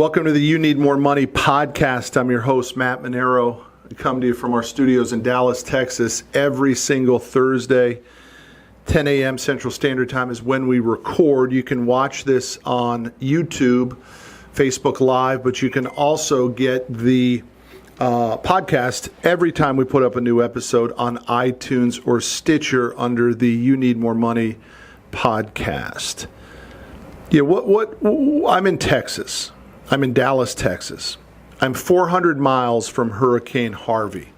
Welcome to the You Need More Money podcast. I'm your host, Matt Monero. I come to you from our studios in Dallas, Texas, every single Thursday. 10 a.m. Central Standard Time is when we record. You can watch this on YouTube, Facebook Live, but you can also get the podcast every time we put up a new episode on iTunes or Stitcher under the You Need More Money podcast. Yeah, I'm in Texas. I'm in Dallas, Texas. I'm 400 miles from Hurricane Harvey.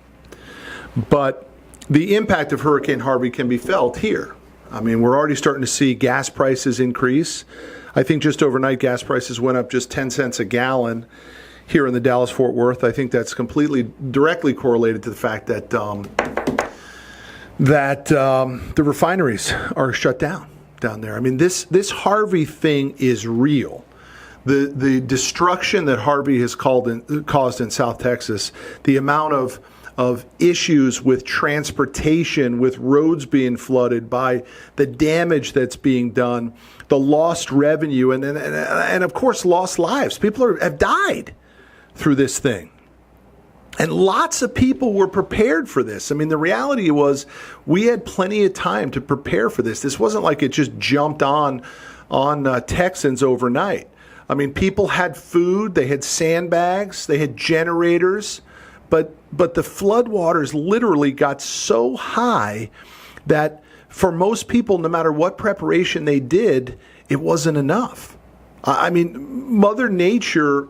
But the impact of Hurricane Harvey can be felt here. I mean, we're already starting to see gas prices increase. I think just overnight gas prices went up just 10 cents a gallon here in the Dallas-Fort Worth. I think that's completely directly correlated to the fact that the refineries are shut down there. I mean, this Harvey thing is real. The destruction that Harvey has caused in South Texas, the amount of issues with transportation, with roads being flooded, by the damage that's being done, the lost revenue, and of course lost lives. People have died through this thing. And lots of people were prepared for this. I mean, the reality was we had plenty of time to prepare for this. This wasn't like it just jumped on Texans overnight. I mean, people had food, they had sandbags, they had generators, but the floodwaters literally got so high that for most people, no matter what preparation they did, it wasn't enough. I mean, Mother Nature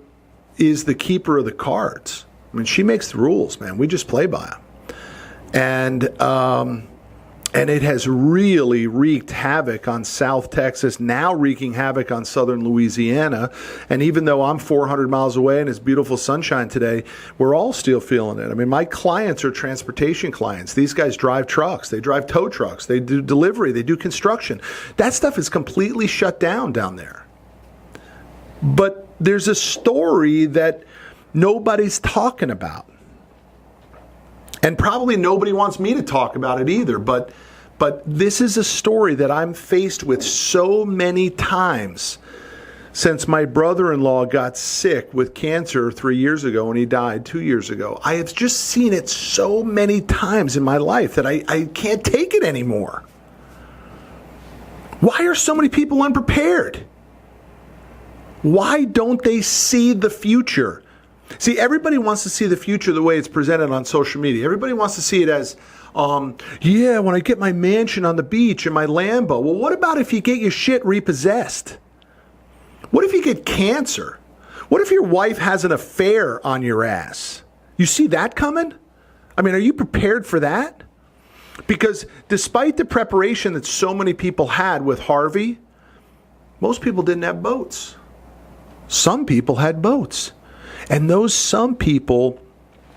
is the keeper of the cards. I mean, she makes the rules, man. We just play by them. And it has really wreaked havoc on South Texas, now wreaking havoc on southern Louisiana. And even though I'm 400 miles away and it's beautiful sunshine today, we're all still feeling it. I mean, my clients are transportation clients. These guys drive trucks. They drive tow trucks. They do delivery. They do construction. That stuff is completely shut down there. But there's a story that nobody's talking about. And probably nobody wants me to talk about it either, but this is a story that I'm faced with so many times since my brother-in-law got sick with cancer 3 years ago and he died 2 years ago. I have just seen it so many times in my life that I can't take it anymore. Why are so many people unprepared? Why don't they see the future? See, everybody wants to see the future the way it's presented on social media. Everybody wants to see it as, yeah, when I get my mansion on the beach and my Lambo. Well, what about if you get your shit repossessed? What if you get cancer? What if your wife has an affair on your ass? You see that coming? I mean, are you prepared for that? Because despite the preparation that so many people had with Harvey, most people didn't have boats. Some people had boats. And those some people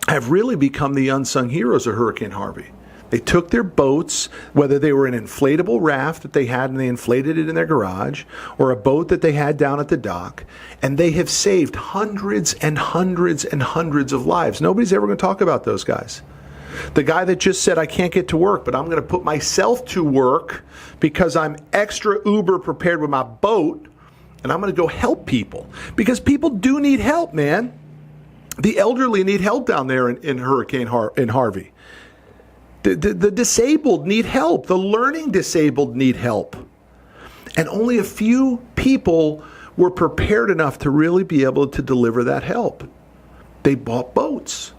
have really become the unsung heroes of Hurricane Harvey. They took their boats, whether they were an inflatable raft that they had and they inflated it in their garage, or a boat that they had down at the dock, and they have saved hundreds and hundreds and hundreds of lives. Nobody's ever going to talk about those guys. The guy that just said, I can't get to work, but I'm going to put myself to work because I'm extra uber prepared with my boat, and I'm going to go help people. Because people do need help, man. The elderly need help down there in Hurricane Harvey. The disabled need help. The learning disabled need help. And only a few people were prepared enough to really be able to deliver that help. They bought boats.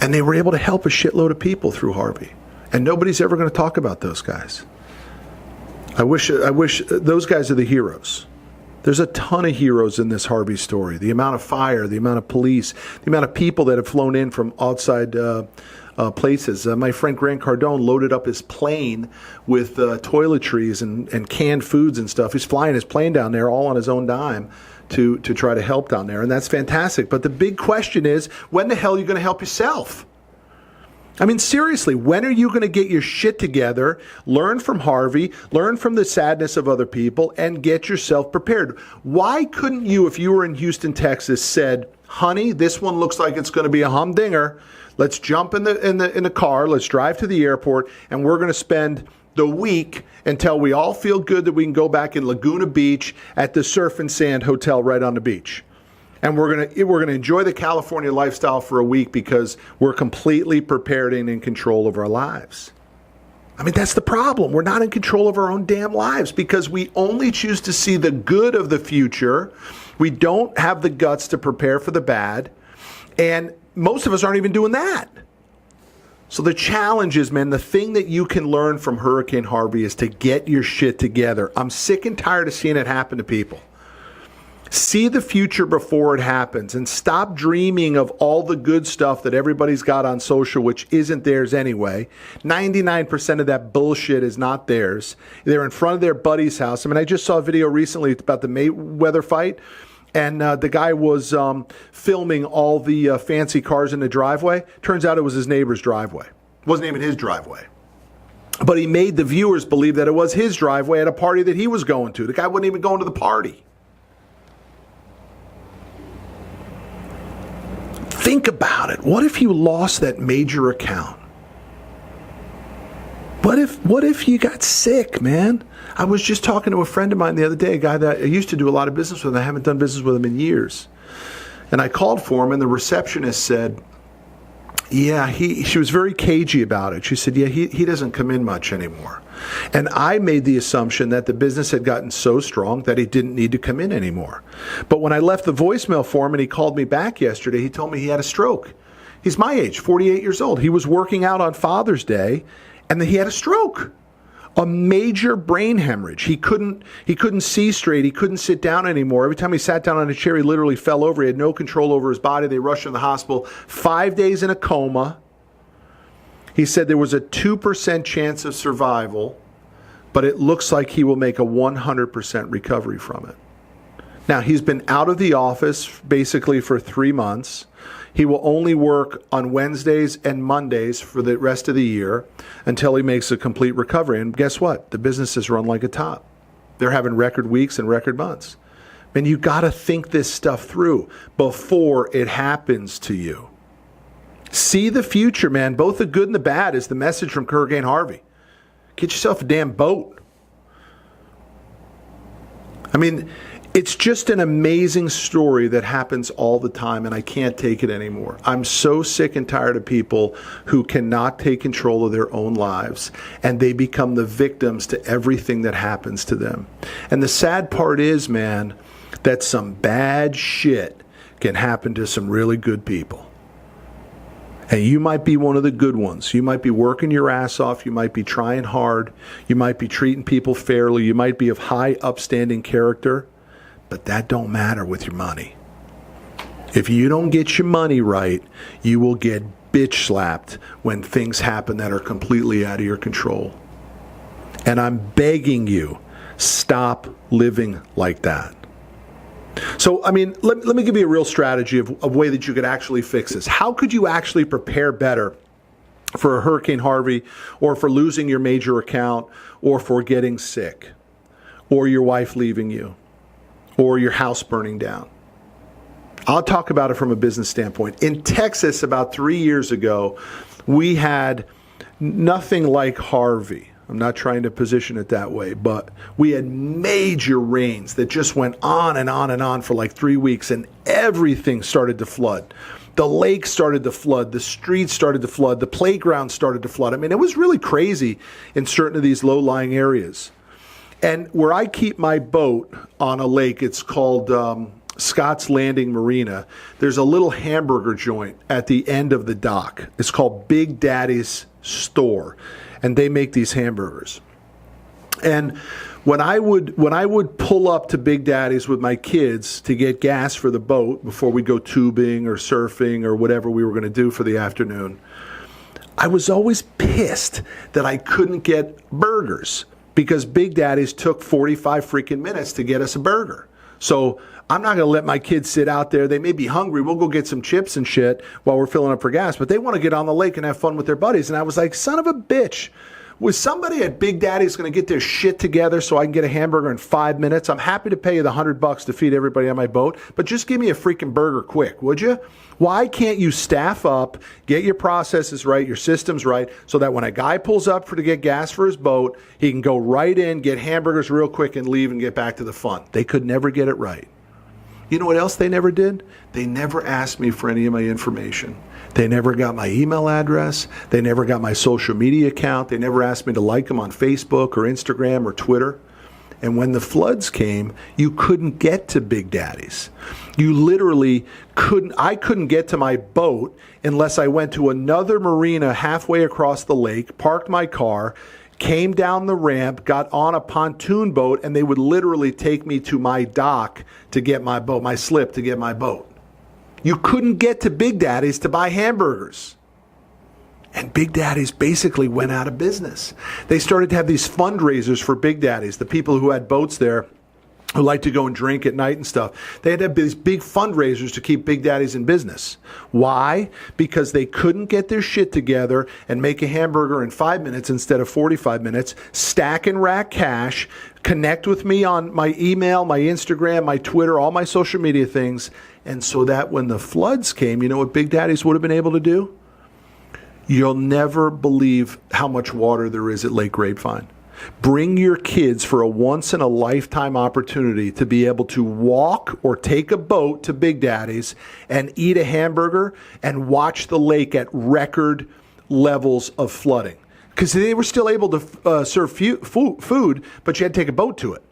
And they were able to help a shitload of people through Harvey. And nobody's ever going to talk about those guys. I wish those guys are the heroes. There's a ton of heroes in this Harvey story. The amount of fire, the amount of police, the amount of people that have flown in from outside places. My friend Grant Cardone loaded up his plane with toiletries and canned foods and stuff. He's flying his plane down there all on his own dime to try to help down there. And that's fantastic. But the big question is, when the hell are you going to help yourself? I mean, seriously, when are you going to get your shit together, learn from Harvey, learn from the sadness of other people, and get yourself prepared? Why couldn't you, if you were in Houston, Texas, said, honey, this one looks like it's going to be a humdinger. Let's jump in the car, let's drive to the airport, and we're going to spend the week until we all feel good that we can go back in Laguna Beach at the Surf and Sand Hotel right on the beach. And we're gonna enjoy the California lifestyle for a week because we're completely prepared and in control of our lives. I mean, that's the problem. We're not in control of our own damn lives because we only choose to see the good of the future. We don't have the guts to prepare for the bad. And most of us aren't even doing that. So the challenge is, man, the thing that you can learn from Hurricane Harvey is to get your shit together. I'm sick and tired of seeing it happen to people. See the future before it happens and stop dreaming of all the good stuff that everybody's got on social, which isn't theirs anyway. 99% of that bullshit is not theirs. They're in front of their buddy's house. I mean, I just saw a video recently about the Mayweather fight, and the guy was filming all the fancy cars in the driveway. Turns out it was his neighbor's driveway. It wasn't even his driveway. But he made the viewers believe that it was his driveway at a party that he was going to. The guy wasn't even going to the party. Think about it. What if you lost that major account? What if you got sick, man? I was just talking to a friend of mine the other day, a guy that I used to do a lot of business with. I haven't done business with him in years. And I called for him, and the receptionist said, yeah, she was very cagey about it. She said, yeah, he doesn't come in much anymore. And I made the assumption that the business had gotten so strong that he didn't need to come in anymore. But when I left the voicemail for him and he called me back yesterday, he told me he had a stroke. He's my age, 48 years old. He was working out on Father's Day, and then he had a stroke. A major brain hemorrhage. He couldn't see straight. He couldn't sit down anymore. Every time he sat down on a chair, he literally fell over. He had no control over his body. They rushed him to the hospital. 5 days in a coma. He said there was a 2% chance of survival, but it looks like he will make a 100% recovery from it. Now, he's been out of the office basically for 3 months. He will only work on Wednesdays and Mondays for the rest of the year until he makes a complete recovery. And guess what? The business is run like a top. They're having record weeks and record months. Man, you got to think this stuff through before it happens to you. See the future, man. Both the good and the bad is the message from Hurricane Harvey. Get yourself a damn boat. I mean, it's just an amazing story that happens all the time, and I can't take it anymore. I'm so sick and tired of people who cannot take control of their own lives, and they become the victims to everything that happens to them. And the sad part is, man, that some bad shit can happen to some really good people. And you might be one of the good ones. You might be working your ass off. You might be trying hard. You might be treating people fairly. You might be of high upstanding character. But that don't matter with your money. If you don't get your money right, you will get bitch slapped when things happen that are completely out of your control. And I'm begging you, stop living like that. So, I mean, let me give you a real strategy of a way that you could actually fix this. How could you actually prepare better for a Hurricane Harvey, or for losing your major account, or for getting sick, or your wife leaving you, or your house burning down? I'll talk about it from a business standpoint. In Texas, about 3 years ago, we had nothing like Harvey. I'm not trying to position it that way, but we had major rains that just went on and on and on for like 3 weeks, and everything started to flood. The lake started to flood. The streets started to flood. The playground started to flood. I mean, it was really crazy in certain of these low-lying areas. And where I keep my boat on a lake, it's called Scott's Landing Marina. There's a little hamburger joint at the end of the dock. It's called Big Daddy's Store, and they make these hamburgers. And when I would pull up to Big Daddy's with my kids to get gas for the boat before we go tubing or surfing or whatever we were going to do for the afternoon, I was always pissed that I couldn't get burgers, because Big Daddy's took 45 freaking minutes to get us a burger. So I'm not going to let my kids sit out there. They may be hungry. We'll go get some chips and shit while we're filling up for gas. But they want to get on the lake and have fun with their buddies. And I was like, son of a bitch, Was somebody at Big Daddy's going to get their shit together so I can get a hamburger in 5 minutes? I'm happy to pay you the $100 to feed everybody on my boat, but just give me a freaking burger quick, would you? Why can't you staff up, get your processes right, your systems right, so that when a guy pulls up to get gas for his boat, he can go right in, get hamburgers real quick, and leave and get back to the fun? They could never get it right. You know what else they never did? They never asked me for any of my information. They never got my email address. They never got my social media account. They never asked me to like them on Facebook or Instagram or Twitter. And when the floods came, you couldn't get to Big Daddy's. You literally couldn't. I couldn't get to my boat unless I went to another marina halfway across the lake, parked my car, came down the ramp, got on a pontoon boat, and they would literally take me to my dock to get my boat, my slip to get my boat. You couldn't get to Big Daddy's to buy hamburgers. And Big Daddy's basically went out of business. They started to have these fundraisers for Big Daddy's, the people who had boats there, who like to go and drink at night and stuff. They had to have these big fundraisers to keep Big Daddy's in business. Why? Because they couldn't get their shit together and make a hamburger in 5 minutes instead of 45 minutes, stack and rack cash, connect with me on my email, my Instagram, my Twitter, all my social media things. And so that when the floods came, you know what Big Daddy's would have been able to do? You'll never believe how much water there is at Lake Grapevine. Bring your kids for a once-in-a-lifetime opportunity to be able to walk or take a boat to Big Daddy's and eat a hamburger and watch the lake at record levels of flooding. Because they were still able to serve food, but you had to take a boat to it.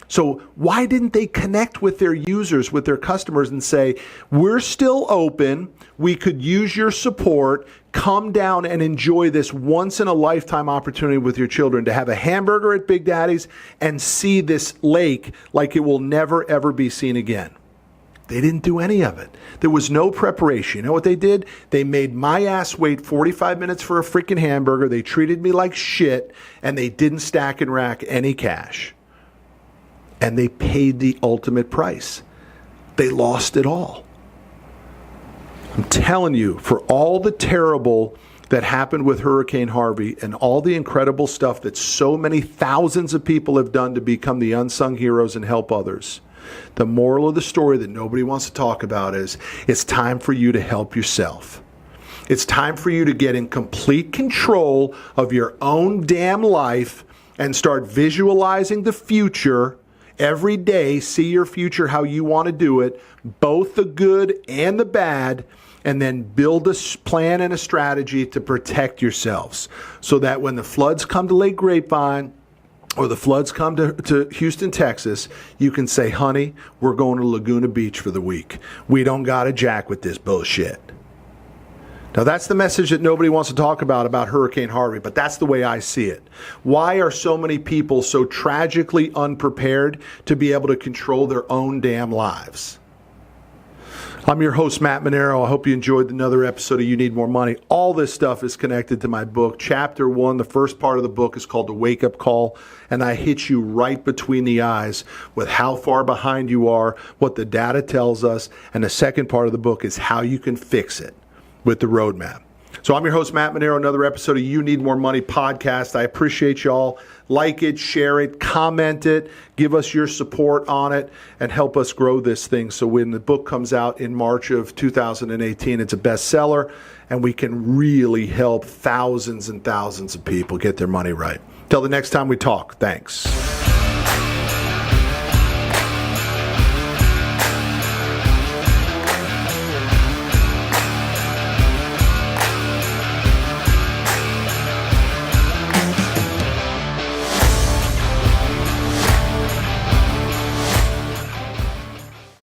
So why didn't they connect with their users, with their customers, and say, we're still open, we could use your support, come down and enjoy this once-in-a-lifetime opportunity with your children to have a hamburger at Big Daddy's and see this lake like it will never, ever be seen again. They didn't do any of it. There was no preparation. You know what they did? They made my ass wait 45 minutes for a freaking hamburger. They treated me like shit, and they didn't stack and rack any cash. And they paid the ultimate price. They lost it all. I'm telling you, for all the terrible that happened with Hurricane Harvey and all the incredible stuff that so many thousands of people have done to become the unsung heroes and help others, the moral of the story that nobody wants to talk about is it's time for you to help yourself. It's time for you to get in complete control of your own damn life and start visualizing the future. Every day, see your future how you want to do it, both the good and the bad, and then build a plan and a strategy to protect yourselves so that when the floods come to Lake Grapevine or the floods come to Houston, Texas, you can say, honey, we're going to Laguna Beach for the week. We don't got a jack with this bullshit. Now, that's the message that nobody wants to talk about Hurricane Harvey, but that's the way I see it. Why are so many people so tragically unprepared to be able to control their own damn lives? I'm your host, Matt Monero. I hope you enjoyed another episode of You Need More Money. All this stuff is connected to my book. Chapter 1, the first part of the book is called The Wake Up Call, and I hit you right between the eyes with how far behind you are, what the data tells us, and the second part of the book is how you can fix it with the roadmap. So I'm your host, Matt Monero, another episode of You Need More Money podcast. I appreciate y'all. Like it, share it, comment it, give us your support on it, and help us grow this thing so when the book comes out in March of 2018, it's a bestseller, and we can really help thousands and thousands of people get their money right. Till the next time we talk, thanks.